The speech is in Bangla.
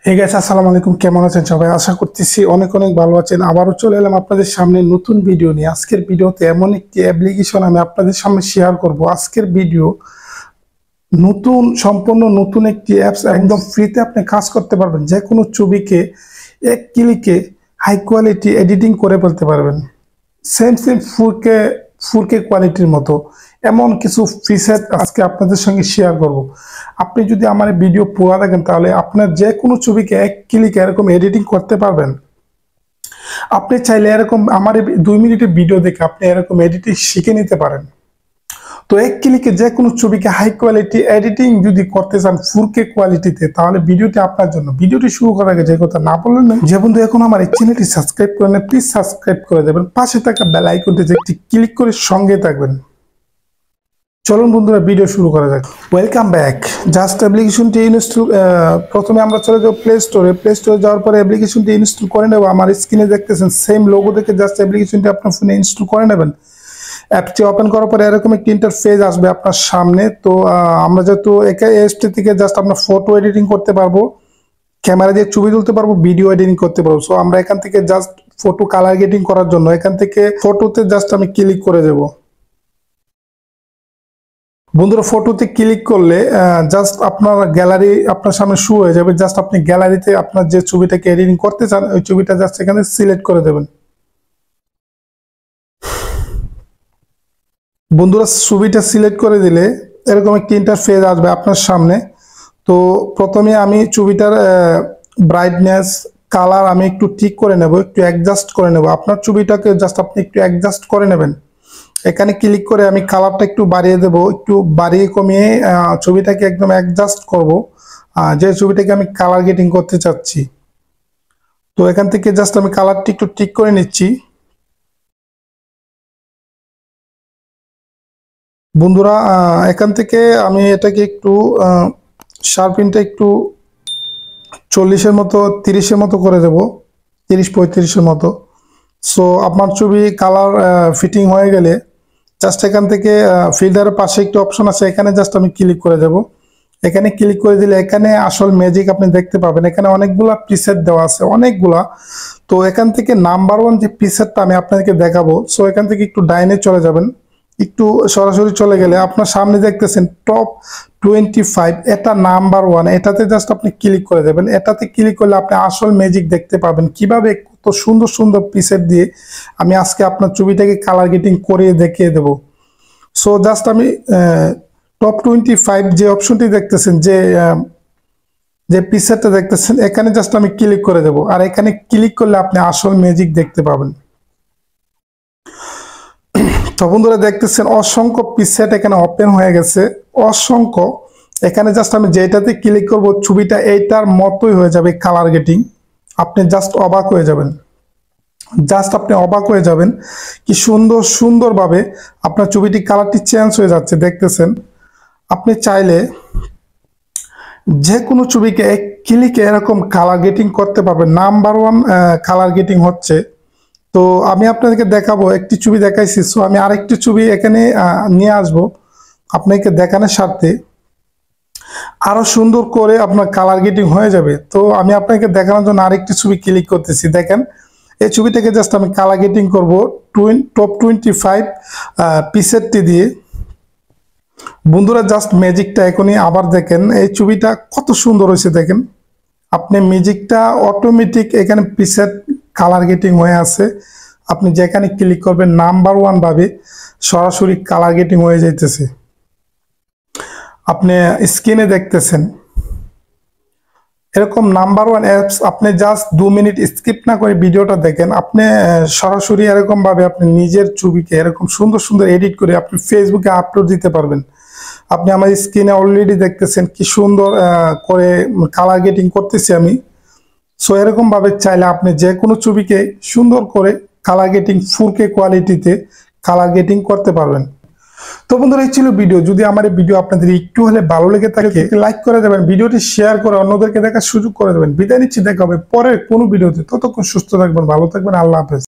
হে গাইস, আসসালামু আলাইকুম। কেমন আছেন সবাই? আশা করতেছি অনেক অনেক ভালো আছেন। আবারও চলে এলাম আপনাদের সামনে নতুন ভিডিও নিয়ে। আজকের ভিডিওতে এমন একটি অ্যাপ্লিকেশন আমি আপনাদের সামনে শেয়ার করব। আজকের ভিডিও সম্পূর্ণ নতুন একটি অ্যাপস, একদম ফ্রিতে আপনি কাজ করতে পারবেন। যে কোনো ছবিকে এক ক্লিকে হাই কোয়ালিটি এডিটিং করে ফেলতে পারবেন। সেম ফোরকে কোয়ালিটির মতো এমন কিছু ফিচার আজকে আপনাদের সঙ্গে শেয়ার করব। আপনি যদি আমার ভিডিও পুরো দেখেন তাহলে আপনার যে কোনো ছবিকে এক ক্লিকে এরকম এডিটিং করতে পারবেন। আপনি চাইলে এরকম আমার 2 মিনিটের ভিডিও দেখে আপনি এরকম এডিটিং শিখে নিতে পারেন। তো এক ক্লিকে যে কোনো ছবিকে হাই কোয়ালিটি এডিটিং যদি করতে চান 4K কোয়ালিটিতে, তাহলে ভিডিওটি আপনার জন্য। ভিডিওটি শুরু করার আগে যে কথা না বললেন না, যে বন্ধু এখন আমার এই চ্যানেলটি সাবস্ক্রাইব করে নেন, প্লিজ সাবস্ক্রাইব করে দেবেন। পাশে থাকা বেল আইকনটিতে একটি ক্লিক করে সঙ্গে থাকবেন। চলুন বন্ধুরা, ভিডিও শুরু করা যাক। Welcome back. জাস্ট অ্যাপ্লিকেশনটি ইনস্টল, প্রথমে আমরা চলে যাব প্লে স্টোরে। প্লে স্টোরে যাওয়ার পরে অ্যাপ্লিকেশনটি ইনস্টল করে নেব। আমার স্ক্রিনে দেখতেছেন সেম লোগো দেখে জাস্ট অ্যাপ্লিকেশনটি আপনার ফোনে ইনস্টল করে নেবেন। অ্যাপটি ওপেন করার পরে এরকম একটি ইন্টারফেস আসবে আপনার সামনে। তো আমরা যেহেতু এসটি থেকে জাস্ট আপনার ফটো এডিটিং করতে পারবো, ক্যামেরা দিয়ে ছবি তুলতে পারবো, ভিডিও এডিটিং করতে পারবো। সো আমরা এখান থেকে জাস্ট ফটো কালার গ্রেডিং করার জন্য এখান থেকে ফটোতে জাস্ট আমি ক্লিক করে দেবো। বন্ধুরা, ফটোতে ক্লিক করলে জাস্ট আপনার গ্যালারি আপনার সামনে শো হয়ে যাবে। জাস্ট আপনি গ্যালারিতে আপনার যে ছবিটাকে এডিটিং করতে চান ওই ছবিটা জাস্ট এখানে সিলেক্ট করে দেবেন। বন্ধুরা, ছবিটা সিলেক্ট করে দিলে এরকম একটি ইন্টারফেস আসবে আপনার সামনে। তো প্রথমে আমি ছবিটার ব্রাইটনেস কালার আমি একটু ঠিক করে নেব, একটু অ্যাডজাস্ট করে নেব। আপনার ছবিটাকে জাস্ট আপনি একটু অ্যাডজাস্ট করে নেবেন। এখানে ক্লিক করে আমি কালারটা একটু বাড়িয়ে দেব, একটু বাড়িয়ে কমিয়ে ছবিটাকে একদম অ্যাডজাস্ট করব যে ছবিটাকে আমি কালার গ্রেডিং করতে চাচ্ছি। তো এখান থেকে জাস্ট আমি কালারটি একটু ঠিক করে নিচ্ছি। বন্ধুরা, এখান থেকে আমি এটাকে একটু শার্পিনটা একটু 40-এর মতো 30-এর মতো করে দেব, 30-35-এর মতো। সো আপনার ছবি কালার ফিটিং হয়ে গেলে জাস্ট এখান থেকে ফিল্টারের পাশে একটি অপশন আছে, এখানে জাস্ট আমি ক্লিক করে দেব। এখানে ক্লিক করে দিলে এখানে আসল ম্যাজিক আপনি দেখতে পাবেন। এখানে অনেকগুলা প্রিসেট দেওয়া আছে, অনেকগুলা। তো এখান থেকে নাম্বার 1 যে প্রিসেটটা আমি আপনাদেরকে দেখাবো, সো এখান থেকে একটু ডাইনে চলে যাবেন। একটু সরাসরি চলে গেলে আপনার সামনে দেখতেছেন টপ 25, এটা নাম্বার 1। এটাতে জাস্ট আপনি ক্লিক করে দেবেন। এটাতে ক্লিক করলে আপনি আসল ম্যাজিক দেখতে পাবেন, কিভাবে কত সুন্দর সুন্দর প্রিসেট দিয়ে আমি আজকে আপনার ছবিটাকে কালার গ্রেডিং করে দেখিয়ে দেব। সো জাস্ট আমি টপ 25 যে অপশনটি দেখতেছেন, যে প্রিসেটটা দেখতেছেন, এখানে জাস্ট আমি ক্লিক করে দেব। আর এখানে ক্লিক করলে আপনি আসল ম্যাজিক দেখতে পাবেন। তো বন্ধুরা, দেখতেছেন অসংখ্য প্রিসেট এখানে ওপেন হয়ে গেছে, অসংখ্য। এখানে জাস্ট আমি যেটাতে ক্লিক করব ছবিটা এইটার মতোই হয়ে যাবে কালার গ্রেডিং। আপনি জাস্ট অবাক হয়ে যাবেন, কি সুন্দর সুন্দরভাবে আপনার ছবিটি কালারটি চেঞ্জ হয়ে যাচ্ছে। দেখতেছেন, আপনি চাইলে যে কোনো ছবিকে এক ক্লিকে এরকম কালার গ্রেডিং করতে পারবেন। নাম্বার 1 কালার গ্রেডিং হচ্ছে। তো আমি আপনাদেরকে দেখাবো, একটি ছবি দেখাইছি, সো আমি আরেকটি ছবি এখানে নিয়ে আসবো আপনাকে দেখানোর স্বার্থে। আরো সুন্দর করে আপনার কালার গ্রেডিং হয়ে যাবে। তো আমি আপনাকে দেখানোর জন্য আরেকটি ছবি ক্লিক করতেছি। দেখেন, এই ছবিটাকে জাস্ট আমি কালার গ্রেডিং করবো টপ 25 প্রিসেটটি দিয়ে। বন্ধুরা, জাস্ট ম্যাজিকটা এখনই আবার দেখেন, এই ছবিটা কত সুন্দর হয়েছে। দেখেন, আপনি ম্যাজিকটা অটোমেটিক এখানে প্রিসেট কালার গ্রেডিং হয়ে আছে। আপনি যেখানে ক্লিক করবেন নাম্বার 1 ভাবে সরাসরি কালার গ্রেডিং হয়ে যাইতেছে। আপনি স্ক্রিনে দেখতেছেন এরকম নাম্বার 1 অ্যাপস। আপনি জাস্ট 2 মিনিট স্কিপ না করে ভিডিওটা দেখেন, আপনি সরাসরি এরকম ভাবে আপনি নিজের ছবিকে এরকম সুন্দর সুন্দর এডিট করে আপনি ফেসবুকে আপলোড দিতে পারবেন। আপনি আমার স্ক্রিনে অলরেডি দেখতেছেন কি সুন্দর করে কালার গ্রেডিং করতেছি আমি। সো এরকম ভাবে চাইলে আপনি যে কোনো ছবিকে সুন্দর করে কালার গ্রেডিং 4K কোয়ালিটিতে কালার গ্রেডিং করতে পারবেন। তো বন্ধুরা, এই ছিল ভিডিও। যদি আমার এই ভিডিও আপনাদের একটু হলে ভালো লেগে থাকে লাইক করে দেবেন, ভিডিওটি শেয়ার করে অন্যদেরকে দেখার সুযোগ করে দেবেন। বিদায় নিচ্ছি, দেখা হবে পরের কোনো ভিডিওতে। ততক্ষণ সুস্থ থাকবেন, ভালো থাকবেন। আল্লাহ হাফেজ।